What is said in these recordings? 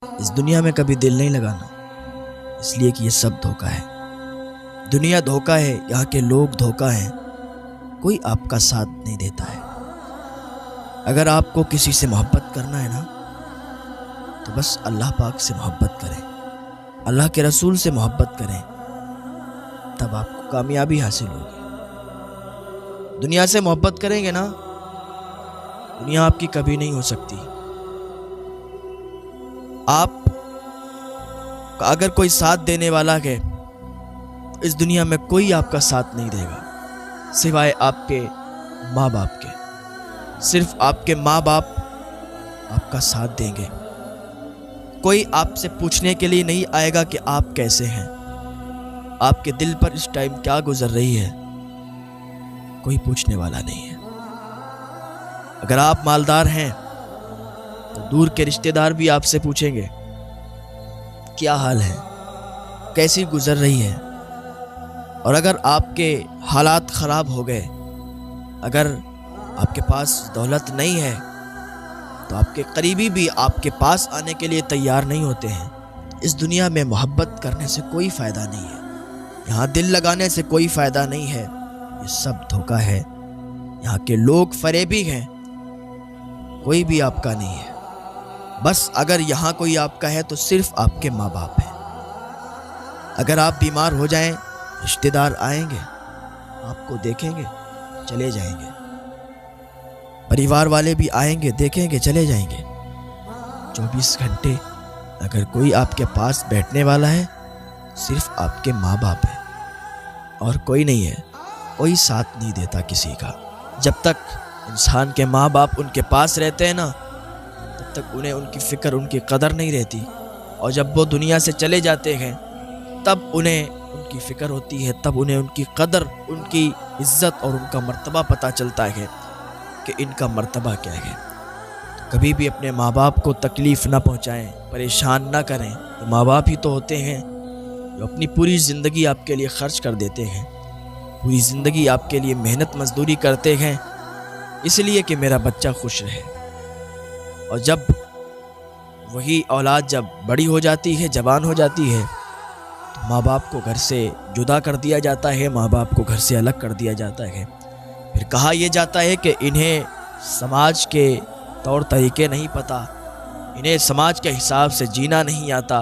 اس دنیا میں کبھی دل نہیں لگانا، اس لیے کہ یہ سب دھوکہ ہے۔ دنیا دھوکہ ہے، یہاں کے لوگ دھوکہ ہیں، کوئی آپ کا ساتھ نہیں دیتا ہے۔ اگر آپ کو کسی سے محبت کرنا ہے نا تو بس اللہ پاک سے محبت کریں، اللہ کے رسول سے محبت کریں، تب آپ کو کامیابی حاصل ہوگی۔ دنیا سے محبت کریں گے نا، دنیا آپ کی کبھی نہیں ہو سکتی۔ آپ کا اگر کوئی ساتھ دینے والا ہے تو اس دنیا میں کوئی آپ کا ساتھ نہیں دے گا سوائے آپ کے ماں باپ کے۔ صرف آپ کے ماں باپ آپ کا ساتھ دیں گے۔ کوئی آپ سے پوچھنے کے لیے نہیں آئے گا کہ آپ کیسے ہیں، آپ کے دل پر اس ٹائم کیا گزر رہی ہے، کوئی پوچھنے والا نہیں ہے۔ اگر آپ مالدار ہیں تو دور کے رشتہ دار بھی آپ سے پوچھیں گے کیا حال ہے، کیسی گزر رہی ہے۔ اور اگر آپ کے حالات خراب ہو گئے، اگر آپ کے پاس دولت نہیں ہے تو آپ کے قریبی بھی آپ کے پاس آنے کے لیے تیار نہیں ہوتے ہیں۔ اس دنیا میں محبت کرنے سے کوئی فائدہ نہیں ہے، یہاں دل لگانے سے کوئی فائدہ نہیں ہے، یہ سب دھوکہ ہے۔ یہاں کے لوگ فریبی ہیں، کوئی بھی آپ کا نہیں ہے۔ بس اگر یہاں کوئی آپ کا ہے تو صرف آپ کے ماں باپ ہیں۔ اگر آپ بیمار ہو جائیں، رشتہ دار آئیں گے، آپ کو دیکھیں گے، چلے جائیں گے۔ پریوار والے بھی آئیں گے، دیکھیں گے، چلے جائیں گے۔ 24 گھنٹے اگر کوئی آپ کے پاس بیٹھنے والا ہے، صرف آپ کے ماں باپ ہیں اور کوئی نہیں ہے۔ کوئی ساتھ نہیں دیتا کسی کا۔ جب تک انسان کے ماں باپ ان کے پاس رہتے ہیں نا، تب تک انہیں ان کی فکر، ان کی قدر نہیں رہتی، اور جب وہ دنیا سے چلے جاتے ہیں تب انہیں ان کی فکر ہوتی ہے، تب انہیں ان کی قدر، ان کی عزت اور ان کا مرتبہ پتہ چلتا ہے کہ ان کا مرتبہ کیا ہے۔ کبھی بھی اپنے ماں باپ کو تکلیف نہ پہنچائیں، پریشان نہ کریں۔ ماں باپ ہی تو ہوتے ہیں جو اپنی پوری زندگی آپ کے لیے خرچ کر دیتے ہیں، پوری زندگی آپ کے لیے محنت مزدوری کرتے ہیں، اس لیے کہ میرا بچہ خوش رہے۔ اور جب وہی اولاد جب بڑی ہو جاتی ہے، جوان ہو جاتی ہے، تو ماں باپ کو گھر سے جدا کر دیا جاتا ہے، ماں باپ کو گھر سے الگ کر دیا جاتا ہے۔ پھر کہا یہ جاتا ہے کہ انہیں سماج کے طور طریقے نہیں پتہ، انہیں سماج کے حساب سے جینا نہیں آتا،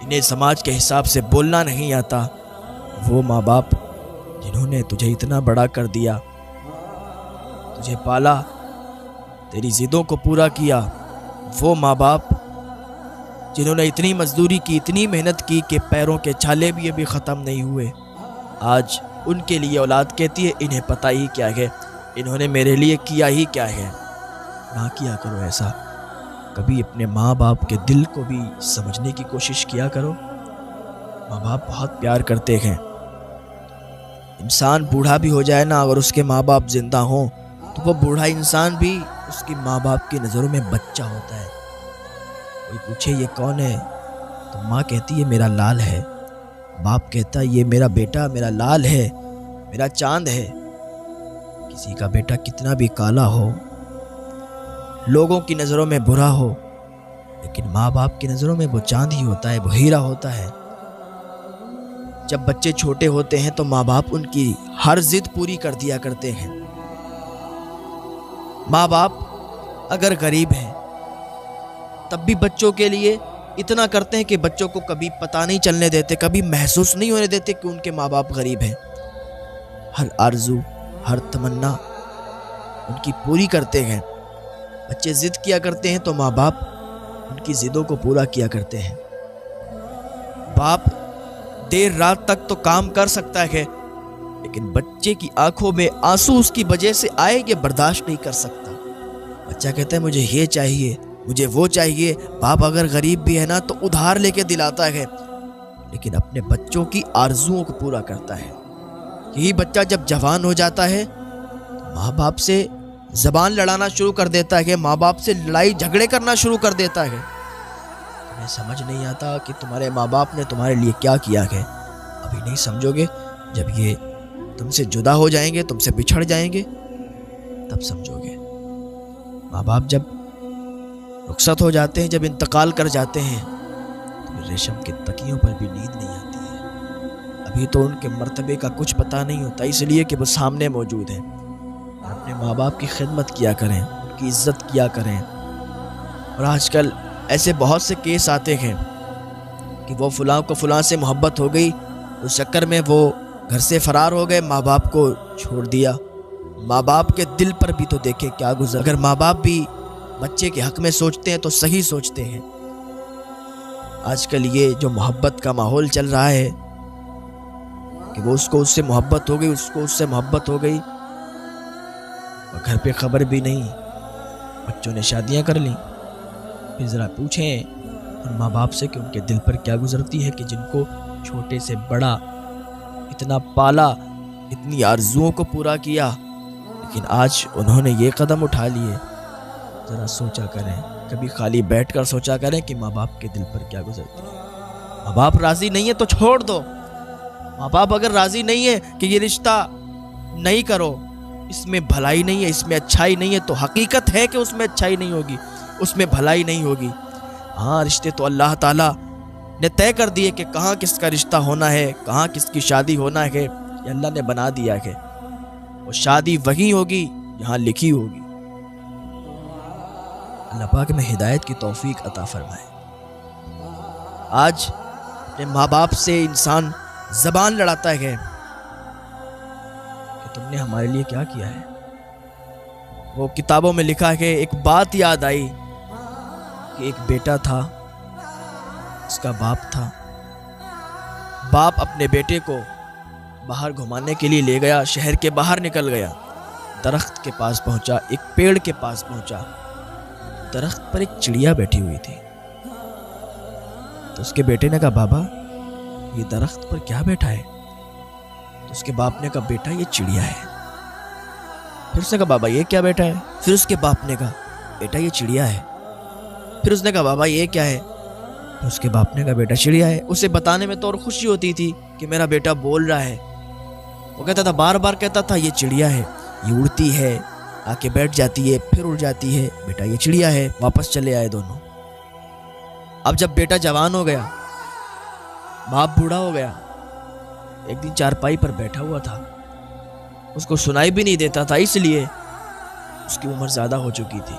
انہیں سماج کے حساب سے بولنا نہیں آتا۔ وہ ماں باپ جنہوں نے تجھے اتنا بڑا کر دیا، تجھے پالا، تیری ضدوں کو پورا کیا، وہ ماں باپ جنہوں نے اتنی مزدوری کی، اتنی محنت کی کہ پیروں کے چھالے بھی ابھی ختم نہیں ہوئے، آج ان کے لیے اولاد کہتی ہے انہیں پتہ ہی کیا ہے، انہوں نے میرے لیے کیا ہی کیا ہے۔ نہ کیا کرو ایسا، کبھی اپنے ماں باپ کے دل کو بھی سمجھنے کی کوشش کیا کرو۔ ماں باپ بہت پیار کرتے ہیں۔ انسان بوڑھا بھی ہو جائے نا، اگر اس کے ماں باپ زندہ ہوں تو وہ بوڑھا انسان بھی اس کی ماں باپ کی نظروں میں بچہ ہوتا ہے۔ کوئی پوچھے یہ کون ہے تو ماں کہتی ہے میرا لال ہے، باپ کہتا ہے یہ میرا بیٹا، میرا لال ہے، میرا چاند ہے۔ کسی کا بیٹا کتنا بھی کالا ہو، لوگوں کی نظروں میں برا ہو، لیکن ماں باپ کی نظروں میں وہ چاند ہی ہوتا ہے، وہ ہیرا ہوتا ہے۔ جب بچے چھوٹے ہوتے ہیں تو ماں باپ ان کی ہر ضد پوری کر دیا کرتے ہیں۔ ماں باپ اگر غریب ہیں تب بھی بچوں کے لیے اتنا کرتے ہیں کہ بچوں کو کبھی پتہ نہیں چلنے دیتے، کبھی محسوس نہیں ہونے دیتے کہ ان کے ماں باپ غریب ہیں۔ ہر آرزو، ہر تمنا ان کی پوری کرتے ہیں۔ بچے ضد کیا کرتے ہیں تو ماں باپ ان کی ضدوں کو پورا کیا کرتے ہیں۔ باپ دیر رات تک تو کام کر سکتا ہے، لیکن بچے کی آنکھوں میں آنسو اس کی وجہ سے آئے یہ برداشت نہیں کر سکتا۔ بچہ کہتا ہے مجھے یہ چاہیے، مجھے وہ چاہیے۔ باپ اگر غریب بھی ہے نا تو ادھار لے کے دلاتا ہے، لیکن اپنے بچوں کی آرزوؤں کو پورا کرتا ہے۔ یہی بچہ جب جوان ہو جاتا ہے تو ماں باپ سے زبان لڑانا شروع کر دیتا ہے، ماں باپ سے لڑائی جھگڑے کرنا شروع کر دیتا ہے۔ تمہیں سمجھ نہیں آتا کہ تمہارے ماں باپ نے تمہارے لیے کیا کیا ہے۔ ابھی نہیں سمجھو گے، جب یہ تم سے جدا ہو جائیں گے، تم سے بچھڑ جائیں گے، تب سمجھو گے۔ ماں باپ جب رخصت ہو جاتے ہیں، جب انتقال کر جاتے ہیں تو پھر ریشم کے تکیوں پر بھی نیند نہیں آتی ہے۔ ابھی تو ان کے مرتبے کا کچھ پتہ نہیں ہوتا، اس لیے کہ وہ سامنے موجود ہیں۔ اپنے ماں باپ کی خدمت کیا کریں، ان کی عزت کیا کریں۔ اور آج کل ایسے بہت سے کیس آتے ہیں کہ وہ فلاں کو فلاں سے محبت ہو گئی، اس چکر میں وہ گھر سے فرار ہو گئے، ماں باپ کو چھوڑ دیا۔ ماں باپ کے دل پر بھی تو دیکھیں کیا گزر۔ اگر ماں باپ بھی بچے کے حق میں سوچتے ہیں تو صحیح سوچتے ہیں۔ آج کل یہ جو محبت کا ماحول چل رہا ہے کہ وہ اس سے محبت ہو گئی، اس کو اس سے محبت ہو گئی، اور گھر پہ خبر بھی نہیں، بچوں نے شادیاں کر لیں۔ پھر ذرا پوچھیں ان ماں باپ سے کہ ان کے دل پر کیا گزرتی ہے کہ جن کو چھوٹے سے بڑا اتنا پالا، اتنی آرزوؤں کو پورا کیا، لیکن آج انہوں نے یہ قدم اٹھا لیے۔ ذرا سوچا کریں، کبھی خالی بیٹھ کر سوچا کریں کہ ماں باپ کے دل پر کیا گزرتی ہے۔ ماں باپ راضی نہیں ہے تو چھوڑ دو۔ ماں باپ اگر راضی نہیں ہے کہ یہ رشتہ نہیں کرو، اس میں بھلائی نہیں ہے، اس میں اچھائی نہیں ہے، تو حقیقت ہے کہ اس میں اچھائی نہیں ہوگی، اس میں بھلائی نہیں ہوگی۔ ہاں، رشتے تو اللہ تعالیٰ نے طے کر دیے کہ کہاں کس کا رشتہ ہونا ہے، کہاں کس کی شادی ہونا ہے، یہ اللہ نے بنا دیا ہے۔ وہ شادی وہی ہوگی یہاں لکھی ہوگی۔ اللہ پاک میں ہدایت کی توفیق عطا فرمائے۔ آج اپنے ماں باپ سے انسان زبان لڑاتا ہے کہ تم نے ہمارے لیے کیا کیا ہے۔ وہ کتابوں میں لکھا ہے کہ ایک بات یاد آئی کہ ایک بیٹا تھا، اس کا باپ تھا۔ باپ اپنے بیٹے کو باہر گھمانے کے لیے لے گیا، شہر کے باہر نکل گیا، درخت کے پاس پہنچا، ایک پیڑ کے پاس پہنچا، درخت پر ایک چڑیا بیٹھی ہوئی تھی۔ تو اس کے بیٹے نے کہا، بابا یہ درخت پر کیا بیٹھا ہے؟ تو اس کے باپ نے کہا، بیٹا یہ چڑیا ہے۔ پھر اس نے کہا، بابا یہ کیا بیٹھا ہے؟ پھر اس کے باپ نے کہا، بیٹا یہ چڑیا ہے۔ پھر اس نے کہا، بابا یہ کیا ہے؟ پھر اس کے باپ نے کہا، بیٹا چڑیا ہے۔ اسے بتانے میں تو اور خوشی ہوتی تھی کہ میرا بیٹا بول رہا ہے۔ وہ کہتا تھا، بار بار کہتا تھا، یہ چڑیا ہے، یہ اڑتی ہے، آ کے بیٹھ جاتی ہے، پھر اڑ جاتی ہے، بیٹا یہ چڑیا ہے۔ واپس چلے آئے دونوں۔ اب جب بیٹا جوان ہو گیا، باپ بوڑھا ہو گیا، ایک دن چارپائی پر بیٹھا ہوا تھا، اس کو سنائی بھی نہیں دیتا تھا، اس لیے اس کی عمر زیادہ ہو چکی تھی۔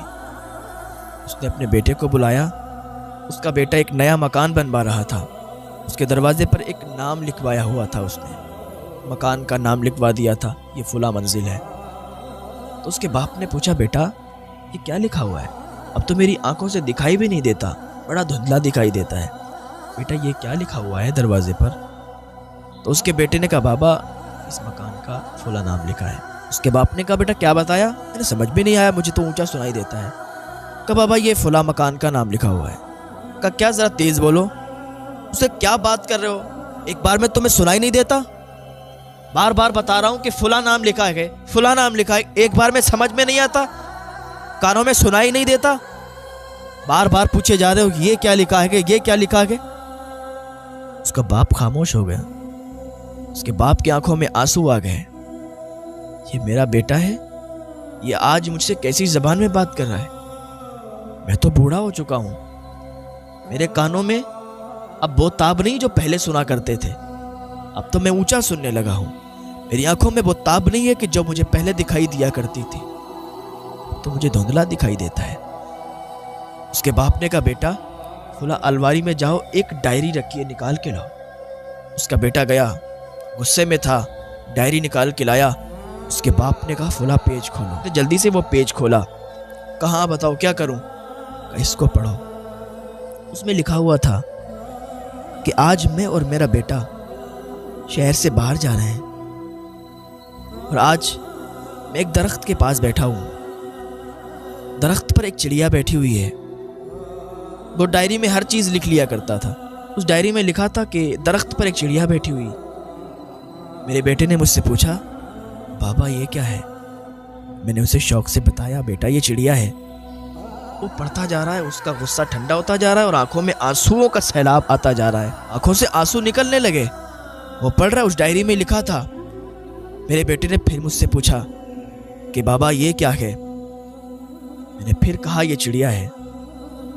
اس نے اپنے بیٹے کو بلایا۔ اس کا بیٹا ایک نیا مکان بنوا رہا تھا، اس کے دروازے پر ایک نام لکھوایا ہوا تھا، اس نے مکان کا نام لکھوا دیا تھا، یہ فلاں منزل ہے۔ تو اس کے باپ نے پوچھا، بیٹا یہ کیا لکھا ہوا ہے؟ اب تو میری آنکھوں سے دکھائی بھی نہیں دیتا، بڑا دھندلا دکھائی دیتا ہے، بیٹا یہ کیا لکھا ہوا ہے دروازے پر؟ تو اس کے بیٹے نے کہا، بابا اس مکان کا فلاں نام لکھا ہے۔ اس کے باپ نے کہا، بیٹا کیا بتایا؟ میرے سمجھ بھی نہیں آیا، مجھے تو اونچا سنائی دیتا ہے۔ کہا، بابا یہ فلاں مکان کا نام لکھا ہوا ہے۔ کہا، کیا؟ ذرا تیز بولو۔ اسے کیا بات کر رہے ہو؟ ایک بار میں تمہیں سنائی نہیں دیتا؟ بار بار بتا رہا ہوں کہ فلاں نام لکھا ہے، فلاں نام لکھا ہے، ایک بار میں سمجھ میں نہیں آتا؟ کانوں میں سنائی نہیں دیتا؟ بار بار پوچھے جا رہے ہو یہ کیا لکھا ہے، یہ کیا لکھا ہے؟ اس کا باپ خاموش ہو گیا۔ اس کے باپ کی آنکھوں میں آنسو آ گئے۔ یہ میرا بیٹا ہے، یہ آج مجھ سے کیسی زبان میں بات کر رہا ہے؟ میں تو بوڑھا ہو چکا ہوں، میرے کانوں میں اب وہ تاب نہیں جو پہلے سنا کرتے تھے، اب تو میں اونچا سننے لگا ہوں، میری آنکھوں میں وہ تاب نہیں ہے کہ جو مجھے پہلے دکھائی دیا کرتی تھی، تو مجھے دھندلا دکھائی دیتا ہے۔ اس کے باپ نے کہا، بیٹا فلاں الماری میں جاؤ، ایک ڈائری رکھی ہے، نکال کے لاؤ۔ اس کا بیٹا گیا، غصے میں تھا، ڈائری نکال کے لایا۔ اس کے باپ نے کہا، فلاں پیج کھولو۔ جلدی سے وہ پیج کھولا۔ کہاں بتاؤ کیا کروں؟ اس کو پڑھو۔ اس میں لکھا ہوا تھا کہ آج میں اور میرا بیٹا شہر سے باہر جا رہے ہیں، اور آج میں ایک درخت کے پاس بیٹھا ہوں، درخت پر ایک چڑیا بیٹھی ہوئی ہے۔ وہ ڈائری میں ہر چیز لکھ لیا کرتا تھا، اس ڈائری میں لکھا تھا کہ درخت پر ایک چڑیا بیٹھی ہوئی۔ میرے بیٹے نے مجھ سے پوچھا، بابا یہ کیا ہے؟ میں نے اسے شوق سے بتایا، بیٹا یہ چڑیا ہے۔ وہ پڑھتا جا رہا ہے، اس کا غصہ ٹھنڈا ہوتا جا رہا ہے، اور آنکھوں میں آنسوؤں کا سیلاب آتا جا رہا ہے، آنکھوں سے آنسو نکلنے لگے۔ وہ پڑھ رہا ہے، اس ڈائری میں لکھا تھا۔ میرے بیٹے نے پھر مجھ سے پوچھا کہ بابا یہ کیا ہے؟ میں نے پھر کہا، یہ چڑیا ہے۔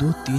2-3